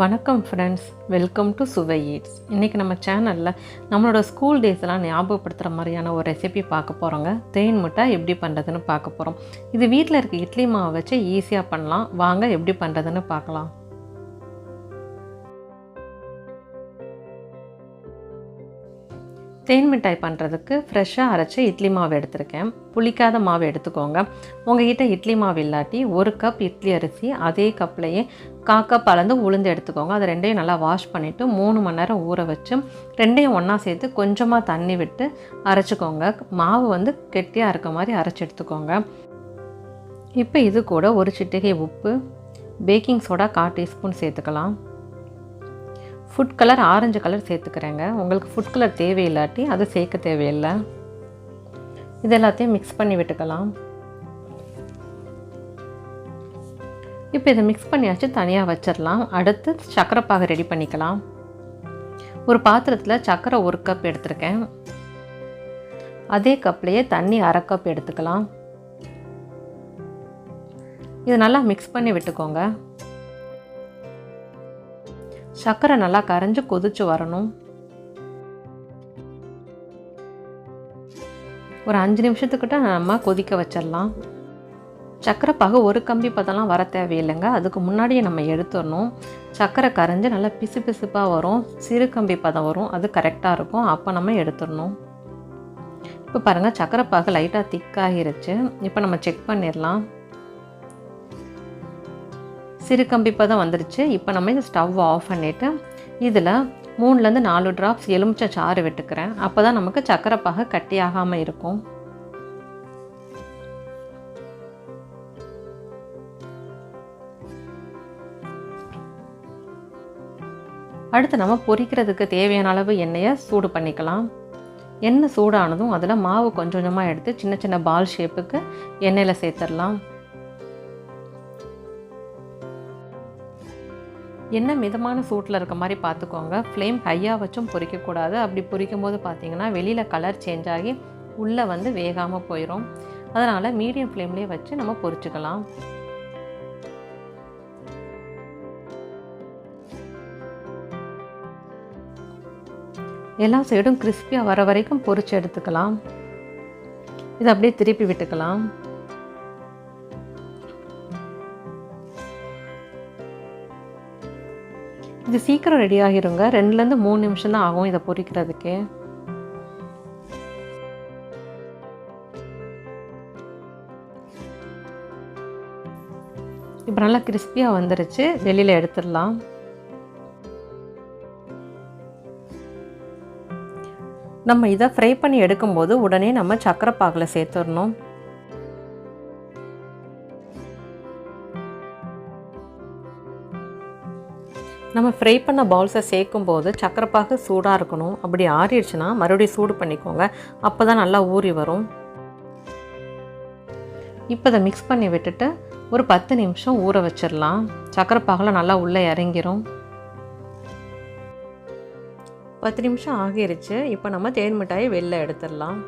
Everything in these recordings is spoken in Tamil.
வணக்கம் ஃப்ரெண்ட்ஸ், வெல்கம் டு சுவையீட்ஸ். இன்றைக்கி நம்ம சேனலில் நம்மளோட ஸ்கூல் டேஸ்லாம் ஞாபகப்படுத்துகிற மாதிரியான ஒரு ரெசிபி பார்க்க போகிறோங்க. தேன் மிட்டாய் எப்படி பண்ணுறதுன்னு பார்க்க போகிறோம். இது வீட்டில் இருக்க இட்லி மாவை வச்சு ஈஸியாக பண்ணலாம். வாங்க எப்படி பண்ணுறதுன்னு பார்க்கலாம். தேன் மிட்டாய் பண்ணுறதுக்கு ஃப்ரெஷ்ஷாக அரைச்ச இட்லி மாவு எடுத்திருக்கேன். புளிக்காத மாவு எடுத்துக்கோங்க. உங்கள்கிட்ட இட்லி மாவு இல்லாட்டி 1 கப் இட்லி அரிசி அதே கப்லேயே 1/4 கப் அளந்து உளுந்து எடுத்துக்கோங்க. அது ரெண்டையும் நல்லா வாஷ் பண்ணிவிட்டு 3 மணி நேரம் ஊற வச்சு ரெண்டையும் ஒன்றா சேர்த்து கொஞ்சமாக தண்ணி விட்டு அரைச்சிக்கோங்க. மாவு கெட்டியாக இருக்க மாதிரி அரைச்சி எடுத்துக்கோங்க. இப்போ இது கூட ஒரு சிட்டிகை உப்பு, பேக்கிங் சோடா 1/4 டீஸ்பூன் சேர்த்துக்கலாம். ஃபுட் கலர் ஆரஞ்சு கலர் சேர்த்துக்கிறேங்க. உங்களுக்கு ஃபுட் கலர் தேவையில்லாட்டி அது சேர்க்க தேவையில்லை. இது எல்லாத்தையும் மிக்ஸ் பண்ணி விட்டுக்கலாம். இப்போ இதை மிக்ஸ் பண்ணியாச்சு, தனியாக வச்சிடலாம். அடுத்து சர்க்கரை பாகு ரெடி பண்ணிக்கலாம். ஒரு பாத்திரத்தில் சர்க்கரை 1 கப் எடுத்துருக்கேன். அதே கப்லேயே தண்ணி 1/2 கப் எடுத்துக்கலாம். இதை நல்லா மிக்ஸ் பண்ணி விட்டுக்கோங்க. சர்க்கரை நல்லா கரைஞ்சி கொதிச்சு வரணும். ஒரு 5 நிமிஷத்துக்கிட்ட நம்ம கொதிக்க வச்சிடலாம். சர்க்கரை பாகு ஒரு கம்பி பதம்லாம் வர தேவையில்லைங்க. அதுக்கு முன்னாடியே நம்ம எடுத்துடணும். சர்க்கரை கரைஞ்சி நல்லா பிசு பிசுப்பாக வரும், சிறு கம்பி பதம் வரும். அது கரெக்டாக இருக்கும். அப்போ நம்ம எடுத்துடணும். இப்போ பாருங்கள், சர்க்கரை பாகு லைட்டாக திக்காகிருச்சு. இப்போ நம்ம செக் பண்ணிடலாம். சிறு கம்பி பதம் வந்துருச்சு. இப்போ நம்ம இந்த ஸ்டவ் ஆஃப் பண்ணிவிட்டு இதில் 3லேருந்து 4 ட்ராப்ஸ் எலுமிச்சை சாறு விட்டுக்கிறேன். அப்போ தான் நமக்கு சர்க்கரை பாகு கட்டியாகாமல் இருக்கும். அடுத்து நம்ம பொரிக்கிறதுக்கு தேவையான அளவு எண்ணெயை சூடு பண்ணிக்கலாம். எண்ணெய் சூடானதும் அதில் மாவு கொஞ்சம் கொஞ்சமாக எடுத்து சின்ன சின்ன பால் ஷேப்புக்கு எண்ணெயில் சேர்த்துடலாம். எண்ணெய் மிதமான சூட்டில் இருக்க மாதிரி பார்த்துக்கோங்க. ஃப்ளேம் ஹையாக வச்சும் பொரிக்கக்கூடாது. அப்படி பொரிக்கும் போது பார்த்திங்கன்னா வெளியில் கலர் சேஞ்ச் ஆகி உள்ளே வேகாமல் போயிடும். அதனால் மீடியம் ஃப்ளேம்லேயே வச்சு நம்ம பொரிச்சுக்கலாம். எல்லா சைடும் கிறிஸ்பியாக வர வரைக்கும் பொரிச்சு எடுத்துக்கலாம். இதை அப்படியே திருப்பி விட்டுக்கலாம். இது சீக்கிரம் ரெடி ஆகிருங்க. 2லேருந்து 3 நிமிஷம் தான் ஆகும் இதை பொரிக்கிறதுக்கு. இப்போ நல்லா கிறிஸ்பியாக வந்துருச்சு. வெளியில் எடுத்துடலாம். நம்ம இதை ஃப்ரை பண்ணி எடுக்கும்போது உடனே நம்ம சர்க்கரை பாகில் சேர்த்துடணும். நம்ம ஃப்ரை பண்ண பால்ஸை சேர்க்கும்போது சர்க்கரை பாகு சூடாக இருக்கணும். அப்படி ஆறிடுச்சுன்னா மறுபடியும் சூடு பண்ணிக்கோங்க. அப்போ தான் நல்லா ஊறி வரும். இப்போ இதை மிக்ஸ் பண்ணி விட்டுட்டு ஒரு 10 நிமிஷம் ஊற வச்சிடலாம். சர்க்கரை பாகில் நல்லா உள்ளே இறங்கிரும். 10 நிமிஷம் ஆகிருச்சு. இப்போ நம்ம தேன் மிட்டாயை வெளில எடுத்துடலாம்.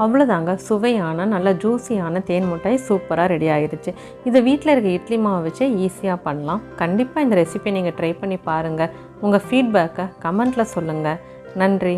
அவ்வளோதாங்க, சுவையான நல்ல ஜூஸியான தேன் மிட்டாய் சூப்பராக ரெடி ஆகிடுச்சு. இதை வீட்டில் இருக்க இட்லி மாவை வச்சு ஈஸியாக பண்ணலாம். கண்டிப்பாக இந்த ரெசிபியை நீங்கள் ட்ரை பண்ணி பாருங்கள். உங்கள் ஃபீட்பேக்கை கமெண்ட்டில் சொல்லுங்கள். நன்றி.